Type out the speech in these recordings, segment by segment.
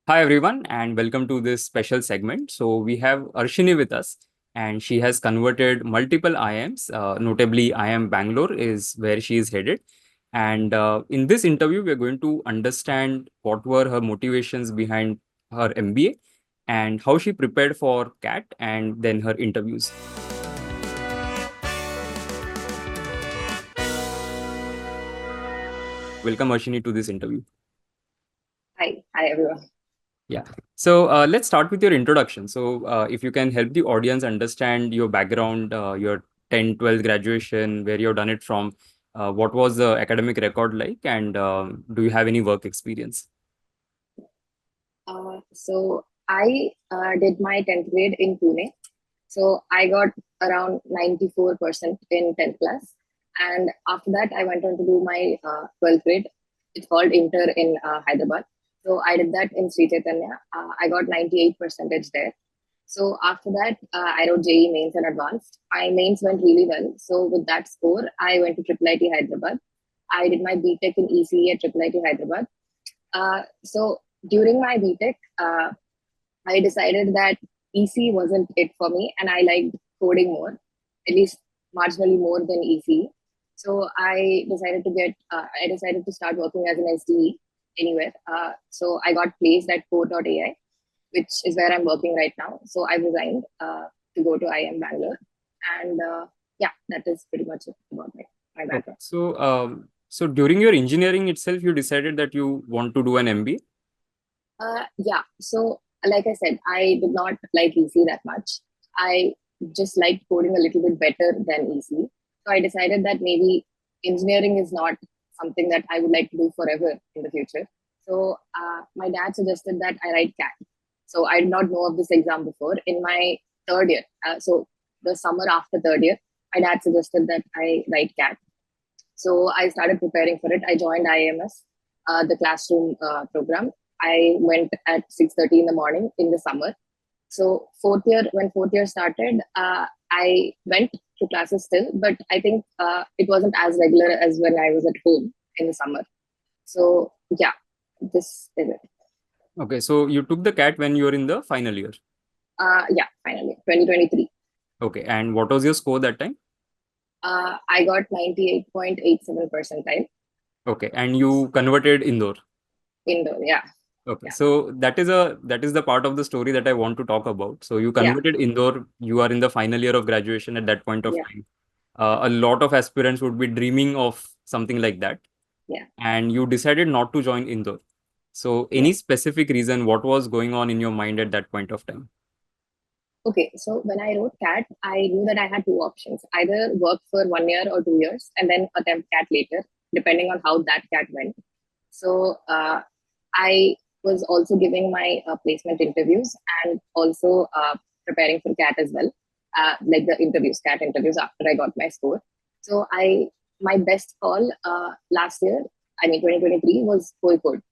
Hi, everyone, and welcome to this special segment. So, we have Arshini with us, and she has converted multiple IIMs, notably IIM Bangalore is where she is headed. And in this interview, we're going to understand what were her motivations behind her MBA and how she prepared for CAT and then her interviews. Welcome, Arshini, to this interview. Hi everyone. Yeah. So let's start with your introduction. So if you can help the audience understand your background, your 10th, 12th graduation, where you've done it from, what was the academic record like, and do you have any work experience? So I did my 10th grade in Pune. So I got around 94% in 10th class. And after that, I went on to do my 12th grade. It's called Inter in Hyderabad. So I did that in Sri Chaitanya. I got 98 percentage there. So after that, I wrote JEE mains and advanced. My mains went really well. So with that score, I went to IIIT Hyderabad. I did my BTech in ECE at IIIT Hyderabad. So during my BTech, I decided that EC wasn't it for me, and I liked coding more, at least marginally more than EC. So I decided to start working as an SDE anywhere. So I got placed at Code.ai, which is where I'm working right now. So I resigned to go to IIM Bangalore, and yeah, that is pretty much it about my Okay. background. So during your engineering itself, you decided that you want to do an MBA? Yeah. So, like I said, I did not like EC that much. I just liked coding a little bit better than EC. So I decided that maybe engineering is not something that I would like to do forever in the future. So my dad suggested that I write CAT. So I did not know of this exam before. In my third year, so the summer after third year, my dad suggested that I write CAT. So I started preparing for it. I joined IMS, the classroom program. I went at 6:30 in the morning in the summer. So when fourth year started, I went to classes still, but I think it wasn't as regular as when I was at home in the summer. So yeah, this is it. Okay. So you took the CAT when you were in the final year. Yeah, finally, 2023. Okay. And what was your score that time? I got 98.87 percentile. Okay. And you converted Indore. Indoor. Yeah, Okay, yeah, so that is the part of the story that I want to talk about. So you yeah, converted Indore, you are in the final year of graduation at that point of yeah, time. A lot of aspirants would be dreaming of something like that, yeah, and you decided not to join Indore. So yeah. any specific reason, what was going on in your mind at that point of time? Okay, so when I wrote CAT, I knew that I had two options: either work for 1 year or 2 years and then attempt CAT later, depending on how that CAT went. So I was also giving my placement interviews and also preparing for CAT as well, like the interviews, CAT interviews after I got my score. So my best call last year, I mean 2023, was Kozhikode.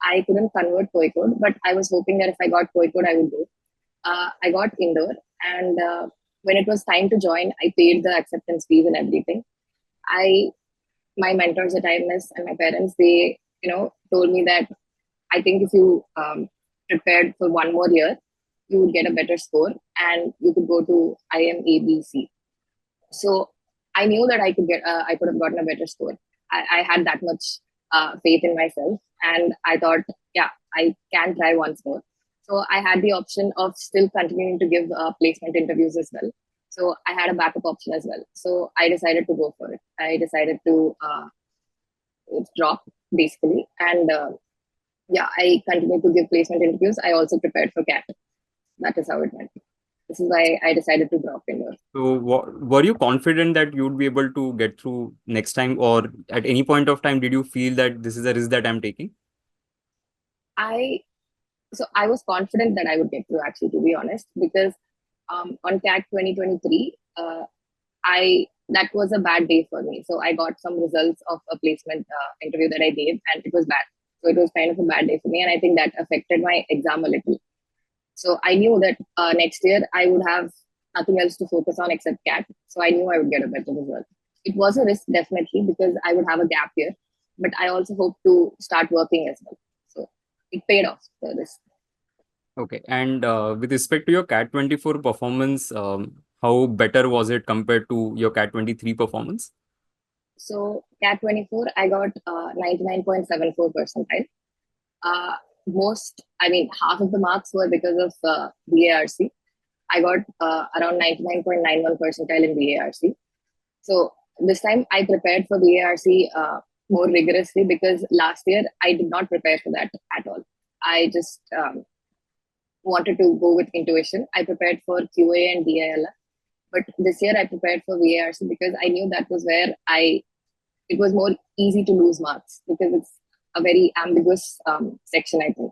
I couldn't convert Kozhikode, but I was hoping that if I got Kozhikode, I would go. I got Indore, and when it was time to join, I paid the acceptance fees and everything. I My mentors at IMS and my parents, they told me that I think if you prepared for one more year, you would get a better score and you could go to IMABC. So I knew that I could have gotten a better score. I had that much faith in myself, and I thought, yeah, I can try once more. So I had the option of still continuing to give placement interviews as well. So I had a backup option as well. So I decided to go for it. I decided to drop basically, and yeah, I continued to give placement interviews. I also prepared for CAT. That is how it went. This is why I decided to drop in. So were you confident that you would be able to get through next time, or at any point of time did you feel that this is a risk that I'm taking? I I was confident that I would get through, actually, to be honest, because on CAT 2023, I that was a bad day for me. So I got some results of a placement interview that I gave, and it was bad. So it was kind of a bad day for me, and I think that affected my exam a little. So I knew that next year I would have nothing else to focus on except CAT. So I knew I would get a better result. It was a risk, definitely, because I would have a gap year, but I also hope to start working as well. So it paid off for this. Okay. And with respect to your CAT 24 performance, how better was it compared to your CAT 23 performance? So CAT 24, I got 99.74 percentile. Uh, half of the marks were because of BARC. I got around 99.91 percentile in BARC. So this time I prepared for BARC more rigorously because last year I did not prepare for that at all. I just wanted to go with intuition. I prepared for QA and DIL, but this year I prepared for VARC because I knew that was where it was more easy to lose marks because it's a very ambiguous section, I think.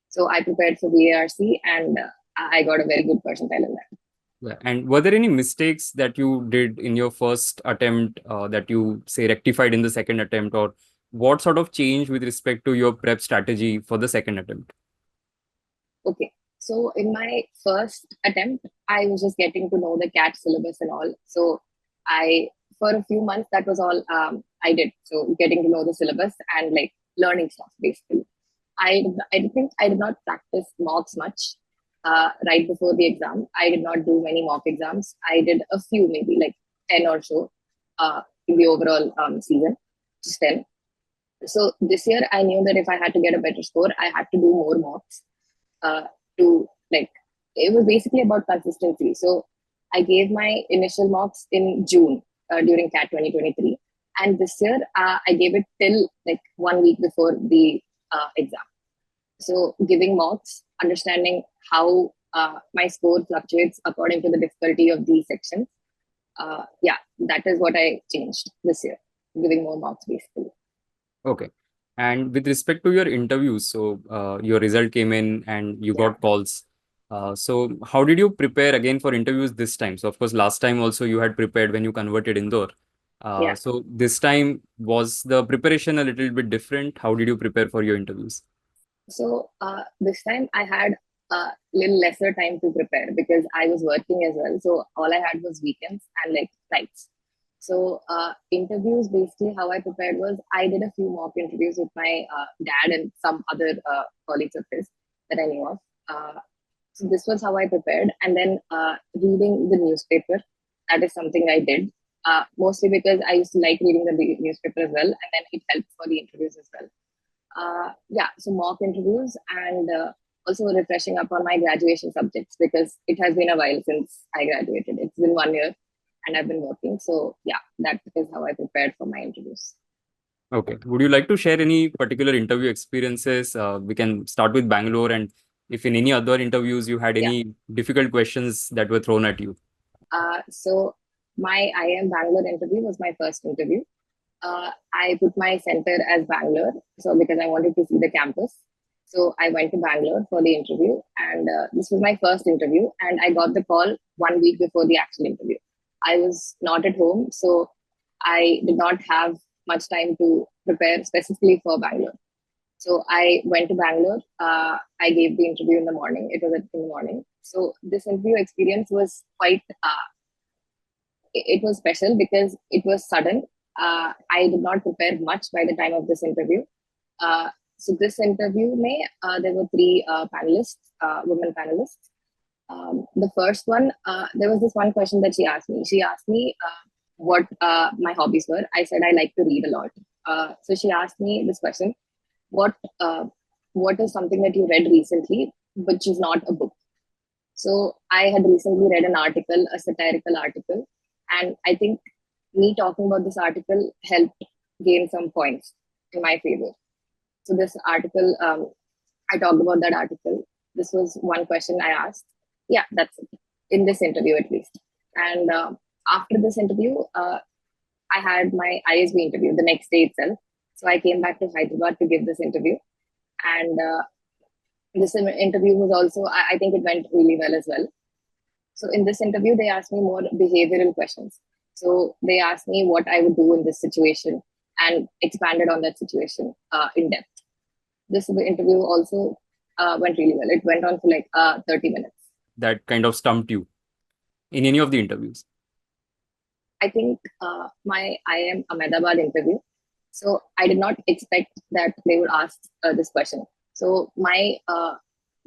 So I prepared for VARC and I got a very good percentile in that. Yeah. And were there any mistakes that you did in your first attempt that you say rectified in the second attempt, or what sort of change with respect to your prep strategy for the second attempt? Okay. So in my first attempt, I was just getting to know the CAT syllabus and all. So for a few months, that was all I did. So getting to know the syllabus and like learning stuff, basically. I think I did not practice mocks much right before the exam. I did not do many mock exams. I did a few, maybe like 10 or so in the overall season, just 10. So this year, I knew that if I had to get a better score, I had to do more mocks uh, to like, it was basically about consistency. So I gave my initial mocks in June during CAT 2023. And this year, I gave it till like 1 week before the exam. So giving mocks, understanding how my score fluctuates according to the difficulty of these sections. Yeah, that is what I changed this year, giving more mocks basically. Okay. And with respect to your interviews, so your result came in and you Yeah. got calls. So how did you prepare again for interviews this time? So of course, last time also you had prepared when you converted Indore. Yeah. So this time was the preparation a little bit different? How did you prepare for your interviews? So this time I had a little lesser time to prepare because I was working as well. So all I had was weekends and like nights. So interviews, basically how I prepared was I did a few mock interviews with my dad and some other colleagues of his that I knew of. So this was how I prepared. And then reading the newspaper, that is something I did. Mostly because I used to like reading the newspaper as well. And then it helped for the interviews as well. Yeah, so mock interviews and also refreshing up on my graduation subjects because it has been a while since I graduated. It's been 1 year and I've been working. So yeah, that is how I prepared for my interviews. Okay. Would you like to share any particular interview experiences? We can start with Bangalore, and if in any other interviews you had Yeah. any difficult questions that were thrown at you. So my IIM Bangalore interview was my first interview. I put my center as Bangalore, so because I wanted to see the campus. So I went to Bangalore for the interview, and this was my first interview, and I got the call 1 week before the actual interview. I was not at home, so I did not have much time to prepare specifically for Bangalore. So I went to Bangalore. I gave the interview in the morning. It was in the morning. So this interview experience was quite it was special because it was sudden. I did not prepare much by the time of this interview. So this interview, there were three panelists, women panelists. The first one, there was this one question that she asked me. She asked me what my hobbies were. I said I like to read a lot. So she asked me this question: what uh, what is something that you read recently, which is not a book? So I had recently read an article, a satirical article, and I think me talking about this article helped gain some points in my favor. So this article, I talked about that article. This was one question I asked. Yeah, that's it. In this interview, at least. And after this interview, I had my ISB interview the next day itself. So I came back to Hyderabad to give this interview. And this interview was also, I think it went really well as well. So in this interview, they asked me more behavioral questions. So they asked me what I would do in this situation and expanded on that situation in depth. This interview also went really well. It went on for like 30 minutes. That kind of stumped you in any of the interviews? I think my IIM Ahmedabad interview. So I did not expect that they would ask this question. So my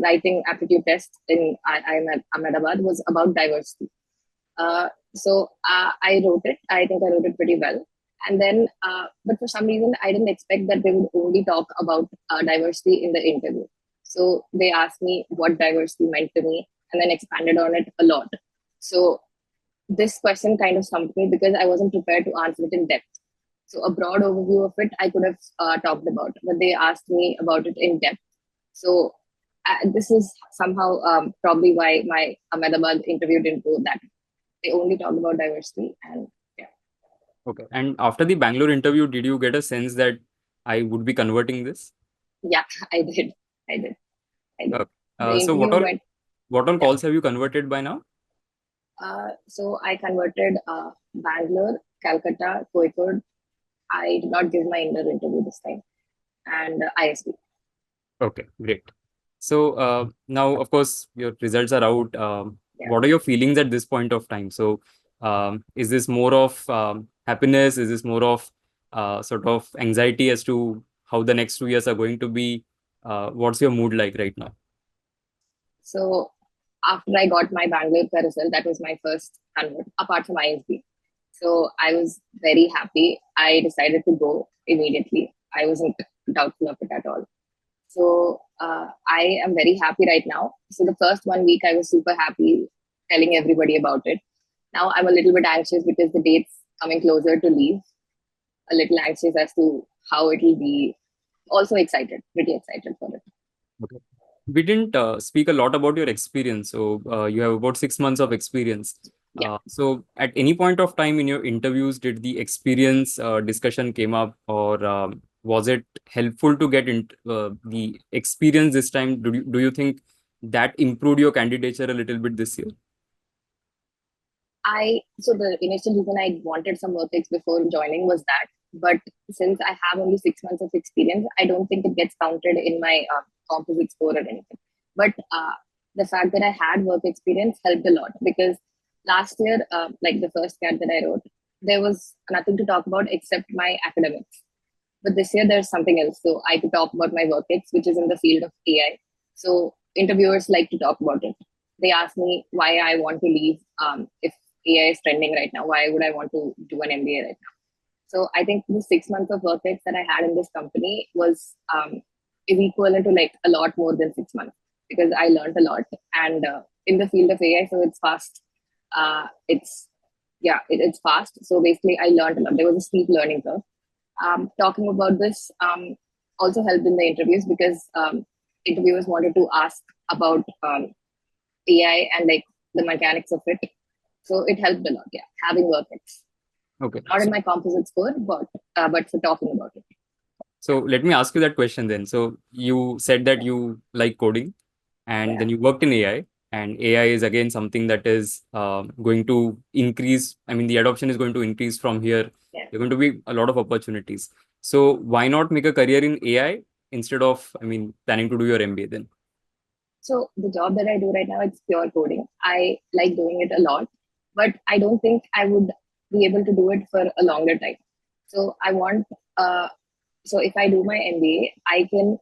writing aptitude test in IIM Ahmedabad was about diversity. So I wrote it. I think I wrote it pretty well. And then, but for some reason, I didn't expect that they would only talk about diversity in the interview. So they asked me what diversity meant to me and then expanded on it a lot. So this question kind of stumped me because I wasn't prepared to answer it in depth. So a broad overview of it, I could have talked about, but they asked me about it in depth. So this is somehow probably why my Ahmedabad interview didn't go that. They only talked about diversity and yeah. Okay. And after the Bangalore interview, did you get a sense that I would be converting this? Yeah, I did. I did. I did. The So interview went. what all Yeah. calls have you converted by now? So I converted Bangalore, Calcutta, Kozhikode. I did not give my inner interview this time, and ISB. Okay, great. So now, of course, your results are out. Yeah. What are your feelings at this point of time? So is this more of happiness? Is this more of sort of anxiety as to how the next 2 years are going to be? What's your mood like right now? So after I got my Bangalore result, that was my first convert, apart from ISB. So I was very happy. I decided to go immediately. I wasn't doubtful of it at all. So I am very happy right now. So the first 1 week, I was super happy telling everybody about it. Now I'm a little bit anxious because the date's coming closer to leave. A little anxious as to how it will be. Also excited, pretty excited for it. Okay. We didn't speak a lot about your experience. So you have about 6 months of experience. Yeah. So at any point of time in your interviews, did the experience discussion came up, or was it helpful to get the experience this time? Do you think that improved your candidature a little bit this year? So the initial reason I wanted some work ex before joining was that, but since I have only 6 months of experience, I don't think it gets counted in my composite score or anything. But the fact that I had work experience helped a lot because last year, like the first CAT that I wrote, there was nothing to talk about except my academics. But this year there's something else. So I could talk about my work ex, which is in the field of AI. So interviewers like to talk about it. They ask me why I want to leave if AI is trending right now. Why would I want to do an MBA right now? So I think the 6 months of work ex that I had in this company was is equivalent to like a lot more than 6 months because I learned a lot. And in the field of AI, so it's fast. It's fast. So basically, I learned a lot. There was a steep learning curve. Talking about this also helped in the interviews because interviewers wanted to ask about AI and like the mechanics of it. So it helped a lot, yeah, having work ex. Okay. Not in my composite score, but for talking about it. So let me ask you that question then. So you said that you like coding, and then you worked in AI, and AI is again something that is going to increase. I mean, the adoption is going to increase from here. Yeah. There are going to be a lot of opportunities. So why not make a career in AI instead of, I mean, planning to do your MBA then? So the job that I do right now, it's pure coding. I like doing it a lot, but I don't think I would be able to do it for a longer time. So I want, so if I do my MBA, I can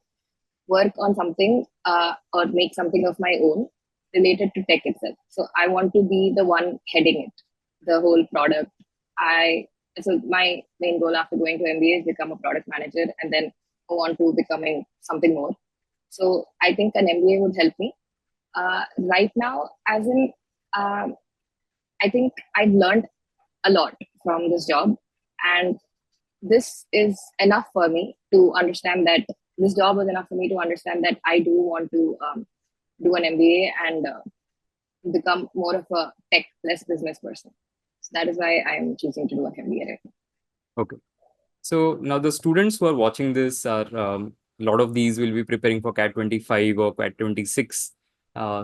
work on something or make something of my own related to tech itself. So I want to be the one heading it, the whole product. So my main goal after going to MBA is become a product manager and then go on to becoming something more. So I think an MBA would help me. Right now, as in, I think I've learned a lot from this job, and this is enough for me to understand that this job was enough for me to understand that I do want to do an MBA and become more of a tech less business person. So that is why I am choosing to do an MBA right now. Okay. So now the students who are watching this are a lot of these will be preparing for CAT 25 or CAT 26.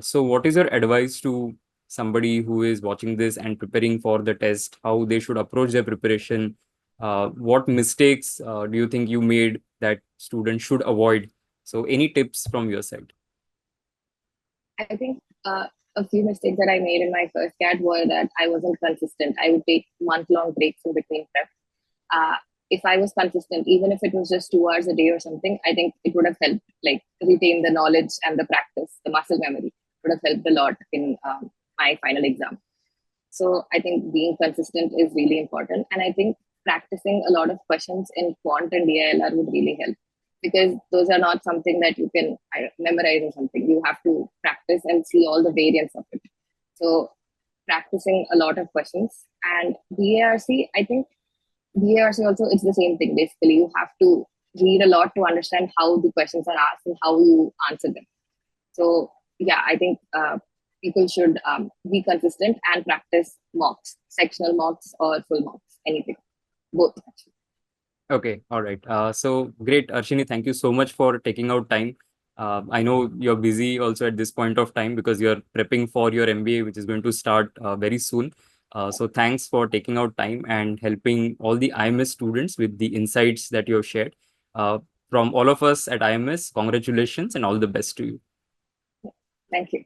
So what is your advice to somebody who is watching this and preparing for the test, how they should approach their preparation? What mistakes do you think you made that students should avoid? So any tips from your side? I think a few mistakes that I made in my first CAT were that I wasn't consistent. I would take month-long breaks in between prep. if I was consistent, even if it was just 2 hours a day or something, I think it would have helped, like, retain the knowledge and the practice, the muscle memory would have helped a lot in my final exam. So I think being consistent is really important. And I think practicing a lot of questions in quant and DILR would really help, because those are not something that you can memorize or something. You have to practice and see all the variants of it. So practicing a lot of questions. And BARC, I think BARC also, it's the same thing. Basically, you have to read a lot to understand how the questions are asked and how you answer them. So yeah, I think people should be consistent and practice mocks, sectional mocks or full mocks, anything, both actually. Okay, all right. So great, Arshini. Thank you so much for taking out time. I know you're busy also at this point of time because you're prepping for your MBA, which is going to start very soon. So thanks for taking out time and helping all the IMS students with the insights that you have shared. Uh, from all of us at IMS, congratulations and all the best to you. Thank you.